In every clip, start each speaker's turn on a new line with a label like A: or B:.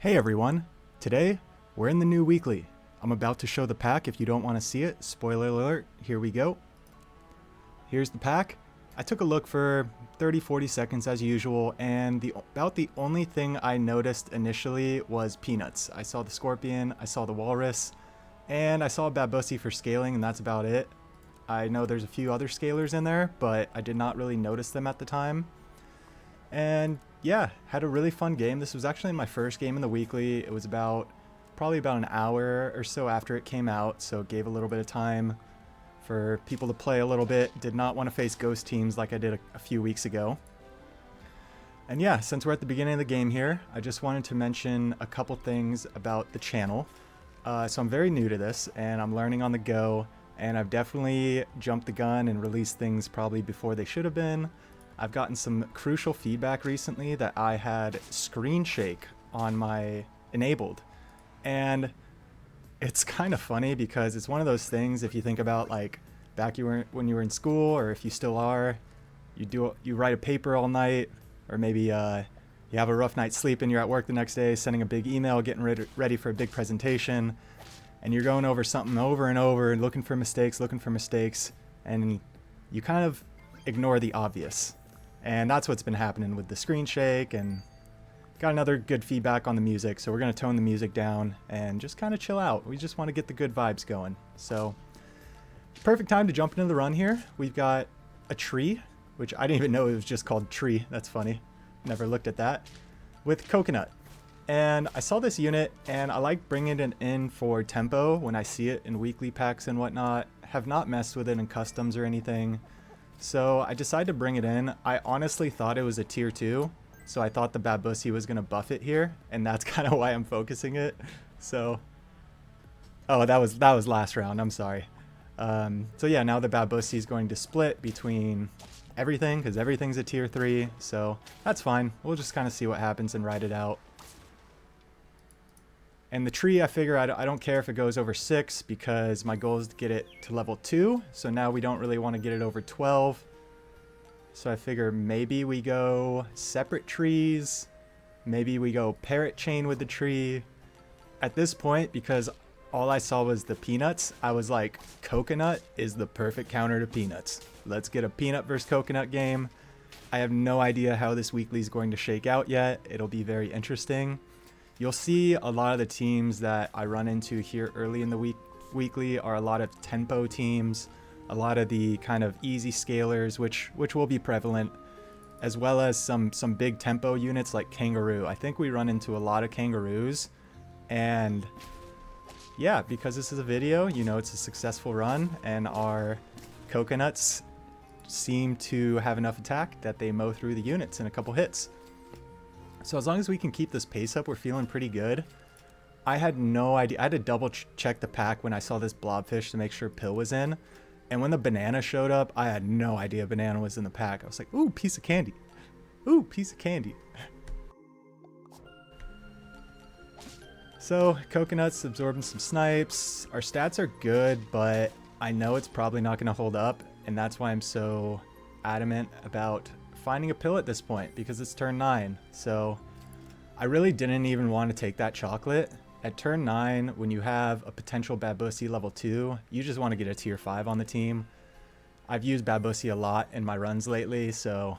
A: Hey everyone! Today, we're in the new weekly. I'm about to show the pack if you don't want to see it. Spoiler alert, here we go. Here's the pack. I took a look for 30-40 seconds as usual, and about the only thing I noticed initially was peanuts. I saw the scorpion, I saw the walrus, and I saw a babussi for scaling, and that's about it. I know there's a few other scalers in there, but I did not really notice them at the time. And yeah, had a really fun game. This was actually my first game in the weekly. It was probably about an hour or so after it came out, so it gave a little bit of time for people to play a little bit. Did not want to face ghost teams like I did a few weeks ago. And yeah, since we're at the beginning of the game here, I just wanted to mention a couple things about the channel. So I'm very new to this, and I'm learning on the go, and I've definitely jumped the gun and released things probably before they should have been. I've gotten some crucial feedback recently that I had screen shake on my enabled. And it's kind of funny because it's one of those things, if you think about like back when you were in school, or if you still are, you write a paper all night, or maybe you have a rough night's sleep and you're at work the next day sending a big email, getting ready for a big presentation, and you're going over something over and over and looking for mistakes, and you kind of ignore the obvious. And that's what's been happening with the screen shake, and got another good feedback on the music, so we're going to tone the music down and just kind of chill out. We just want to get the good vibes going. So, perfect time to jump into the run here. We've got a tree, which I didn't even know it was just called tree. That's funny. Never looked at that. With coconut. And I saw this unit, and I like bringing it in for tempo when I see it in weekly packs and whatnot. Have not messed with it in customs or anything. So I decided to bring it in. I honestly thought it was a tier 2, so I thought the babussi was going to buff it here, and that's kind of why I'm focusing it. So, oh, that was last round, I'm sorry. So yeah, now the babussi is going to split between everything, because everything's a tier 3, so that's fine. We'll just kind of see what happens and ride it out. And the tree, I figure I don't care if it goes over 6 because my goal is to get it to level 2. So now we don't really want to get it over 12. So I figure maybe we go separate trees. Maybe we go parrot chain with the tree. At this point, because all I saw was the peanuts, I was like, coconut is the perfect counter to peanuts. Let's get a peanut versus coconut game. I have no idea how this weekly is going to shake out yet. It'll be very interesting. You'll see a lot of the teams that I run into here early in the weekly are a lot of tempo teams, a lot of the kind of easy scalers, which will be prevalent, as well as some big tempo units like kangaroo. I think we run into a lot of kangaroos, and yeah, because this is a video, you know, it's a successful run, and our coconuts seem to have enough attack that they mow through the units in a couple hits. So as long as we can keep this pace up, we're feeling pretty good. I had no idea. I had to double check the pack when I saw this blobfish to make sure pill was in. And when the banana showed up, I had no idea banana was in the pack. I was like, ooh, piece of candy. Ooh, piece of candy. So coconuts absorbing some snipes. Our stats are good, but I know it's probably not going to hold up. And that's why I'm so adamant about finding a pill at this point, because it's turn 9. So I really didn't even want to take that chocolate. At turn 9, when you have a potential babussi level 2, you just want to get a tier 5 on the team. I've used babussi a lot in my runs lately, so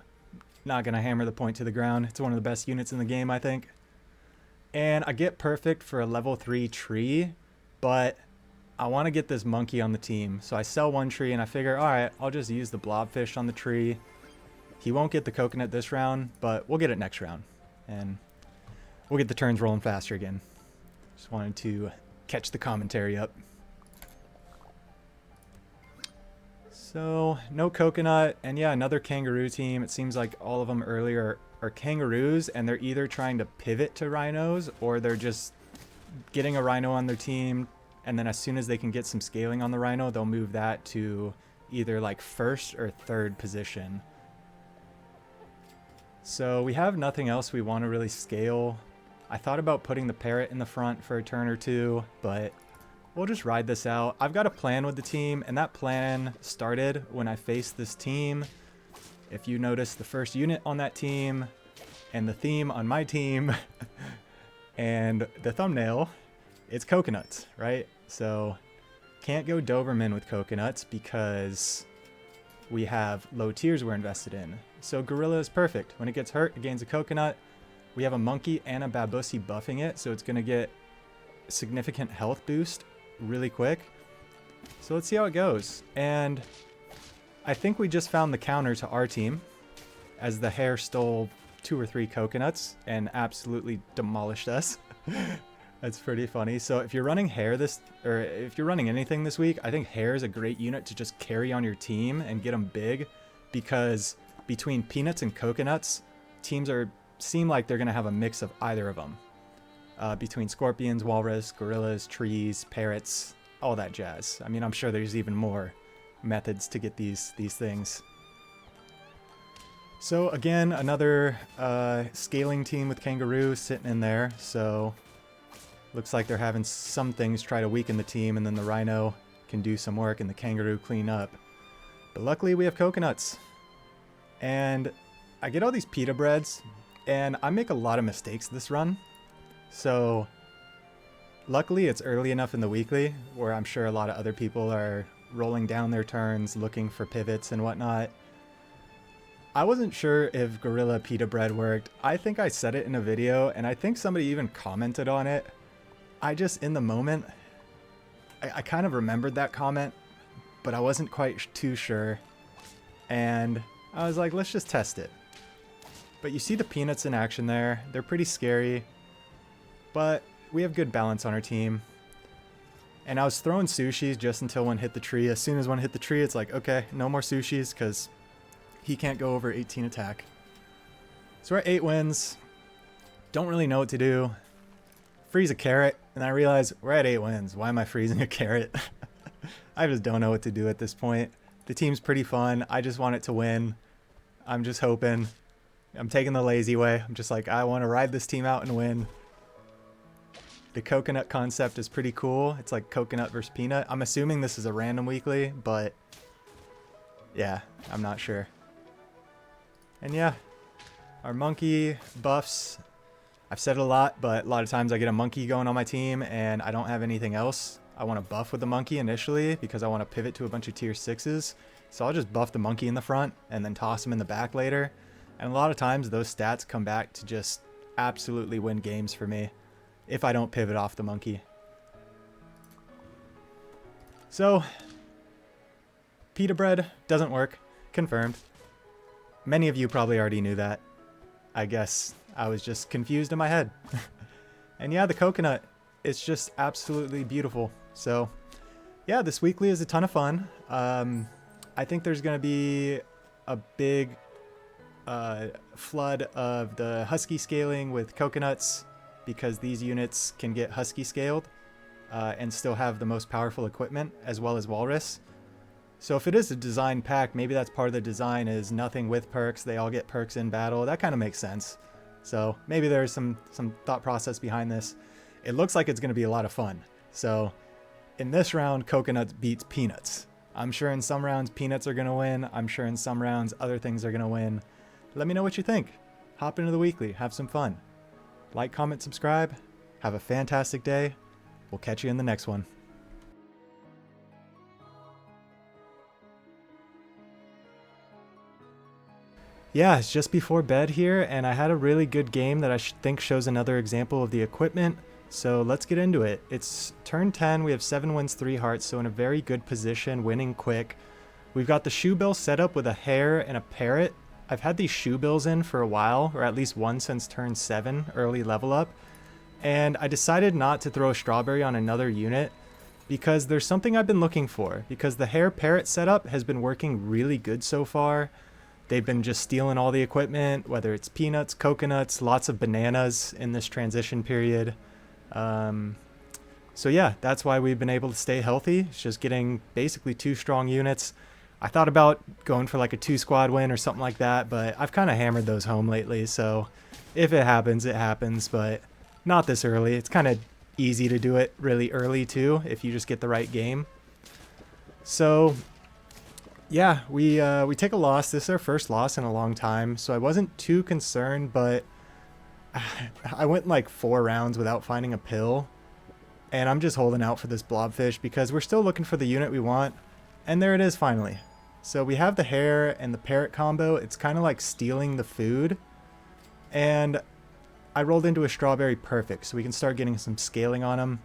A: not going to hammer the point to the ground. It's one of the best units in the game, I think. And I get perfect for a level 3 tree, but I want to get this monkey on the team. So I sell one tree and I figure, alright, I'll just use the blobfish on the tree. He won't get the coconut this round, but we'll get it next round. And we'll get the turns rolling faster again. Just wanted to catch the commentary up. So, no coconut. And yeah, another kangaroo team. It seems like all of them earlier are kangaroos, and they're either trying to pivot to rhinos, or they're just getting a rhino on their team, and then as soon as they can get some scaling on the rhino, they'll move that to either like 1st or 3rd position. So we have nothing else we want to really scale. I thought about putting the parrot in the front for a turn or two, but we'll just ride this out. I've got a plan with the team, and that plan started when I faced this team. If you notice, the first unit on that team and the theme on my team And the thumbnail, it's coconuts, right? So can't go Doberman with coconuts because we have low tiers we're invested in. So gorilla is perfect. When it gets hurt, it gains a coconut. We have a monkey and a babusi buffing it, so it's going to get a significant health boost really quick. So let's see how it goes. And I think we just found the counter to our team, as the hare stole 2 or 3 coconuts and absolutely demolished us. That's pretty funny. So if you're running hare or if you're running anything this week, I think hare is a great unit to just carry on your team and get them big, because between peanuts and coconuts, teams seem like they're going to have a mix of either of them. Between scorpions, walrus, gorillas, trees, parrots, all that jazz. I mean, I'm sure there's even more methods to get these things. So again, another scaling team with kangaroo sitting in there. So looks like they're having some things try to weaken the team, and then the rhino can do some work and the kangaroo clean up. But luckily we have coconuts. And I get all these pita breads, and I make a lot of mistakes this run. So luckily it's early enough in the weekly where I'm sure a lot of other people are rolling down their turns, looking for pivots and whatnot. I wasn't sure if gorilla pita bread worked. I think I said it in a video, and I think somebody even commented on it. I just, in the moment, I kind of remembered that comment, but I wasn't quite too sure. And I was like, let's just test it. But you see the peanuts in action there. They're pretty scary, but we have good balance on our team. And I was throwing sushis just until one hit the tree. As soon as one hit the tree, it's like, okay, no more sushis, because he can't go over 18 attack. So we're at 8 wins. Don't really know what to do. Freeze a carrot, and I realize we're at 8 wins. Why am I freezing a carrot? I just don't know what to do at this point. The team's pretty fun. I just want it to win. I'm just hoping. I'm taking the lazy way. I'm just like, I want to ride this team out and win. The coconut concept is pretty cool. It's like coconut versus peanut. I'm assuming this is a random weekly, but yeah, I'm not sure. And yeah, our monkey buffs. I've said it a lot, but a lot of times I get a monkey going on my team and I don't have anything else. I want to buff with the monkey initially because I want to pivot to a bunch of tier 6s. So I'll just buff the monkey in the front and then toss him in the back later. And a lot of times those stats come back to just absolutely win games for me if I don't pivot off the monkey. So pita bread doesn't work. Confirmed. Many of you probably already knew that. I guess I was just confused in my head. And yeah, the coconut, it's just absolutely beautiful. So yeah, this weekly is a ton of fun. I think there's going to be a big flood of the husky scaling with coconuts, because these units can get husky scaled and still have the most powerful equipment, as well as walrus. So if it is a design pack, maybe that's part of the design, is nothing with perks. They all get perks in battle. That kind of makes sense. So maybe there's some thought process behind this. It looks like it's going to be a lot of fun. So in this round, coconuts beats peanuts. I'm sure in some rounds peanuts are going to win. I'm sure in some rounds other things are going to win. Let me know what you think. Hop into the weekly. Have some fun. Like, comment, subscribe. Have a fantastic day. We'll catch you in the next one. Yeah, it's just before bed here, and I had a really good game that I think shows another example of the equipment. So let's get into it. It's turn 10. We have 7 wins, 3 hearts, so in a very good position, winning quick. We've got the shoe bill set up with a hare and a parrot. I've had these shoe bills in for a while, or at least one since turn 7, early level up. And I decided not to throw a strawberry on another unit because there's something I've been looking for. Because the hare parrot setup has been working really good so far. They've been just stealing all the equipment, whether it's peanuts, coconuts, lots of bananas in this transition period. So yeah, that's why we've been able to stay healthy. It's just getting basically 2 strong units. I thought about going for like a 2 squad win or something like that, but I've kind of hammered those home lately. So if it happens, it happens, but not this early. It's kind of easy to do it really early too, if you just get the right game. So yeah, we take a loss. This is our first loss in a long time, so I wasn't too concerned, but I went like 4 rounds without finding a pill. And I'm just holding out for this blobfish because we're still looking for the unit we want. And there it is finally. So we have the hare and the parrot combo. It's kind of like stealing the food. And I rolled into a strawberry perfect, so we can start getting some scaling on them.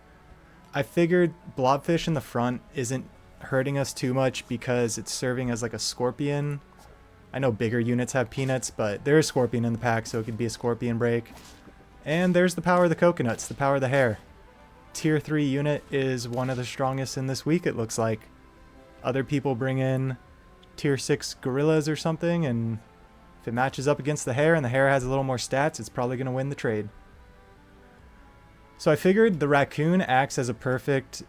A: I figured blobfish in the front isn't hurting us too much because it's serving as like a scorpion. I know bigger units have peanuts, but there's scorpion in the pack, so it could be a scorpion break. And there's the power of the coconuts, the power of the hare. Tier 3 unit is one of the strongest in this week, it looks like. Other people bring in tier 6 gorillas or something, and if it matches up against the hare and the hare has a little more stats, it's probably going to win the trade. So I figured the raccoon acts as a perfect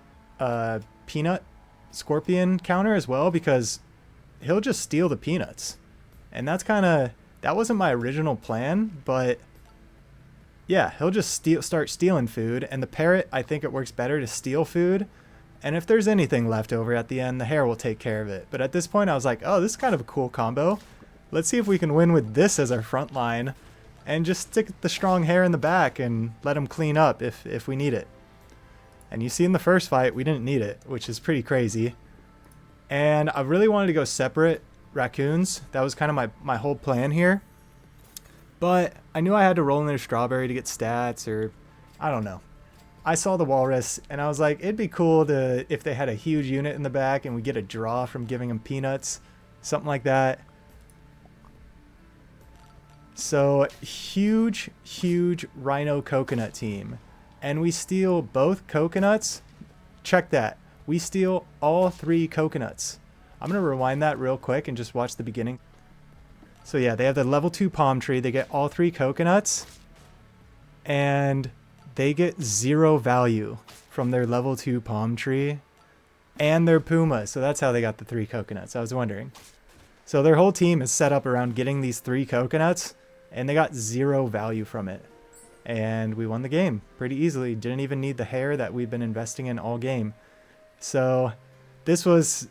A: peanut scorpion counter as well, because he'll just steal the peanuts. And that's kind of, that wasn't my original plan, but yeah, he'll just start stealing food. And the parrot, I think it works better to steal food. And if there's anything left over at the end, the hare will take care of it. But at this point, I was like, oh, this is kind of a cool combo. Let's see if we can win with this as our front line and just stick the strong hare in the back and let him clean up if we need it. And you see in the first fight, we didn't need it, which is pretty crazy. And I really wanted to go separate raccoons. That was kind of my whole plan here. But I knew I had to roll in their strawberry to get stats, or I don't know. I saw the walrus and I was like, it'd be cool to if they had a huge unit in the back and we get a draw from giving them peanuts, something like that. So huge rhino coconut team, and we steal both coconuts. Check that, we steal all 3 coconuts. I'm gonna rewind that real quick and just watch the beginning. So yeah, they have the level 2 palm tree, they get all 3 coconuts, and they get 0 value from their level 2 palm tree and their puma. So that's how they got the 3 coconuts. I was wondering. So their whole team is set up around getting these 3 coconuts, and they got 0 value from it. And we won the game pretty easily. Didn't even need the hare that we've been investing in all game. So this was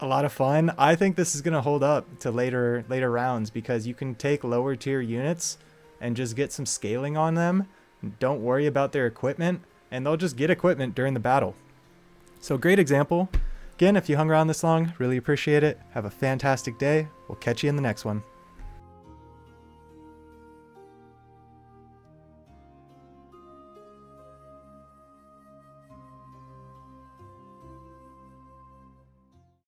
A: a lot of fun. I think this is going to hold up to later rounds, because you can take lower tier units and just get some scaling on them. Don't worry about their equipment, and they'll just get equipment during the battle. So great example. Again, if you hung around this long, really appreciate it. Have a fantastic day. We'll catch you in the next one.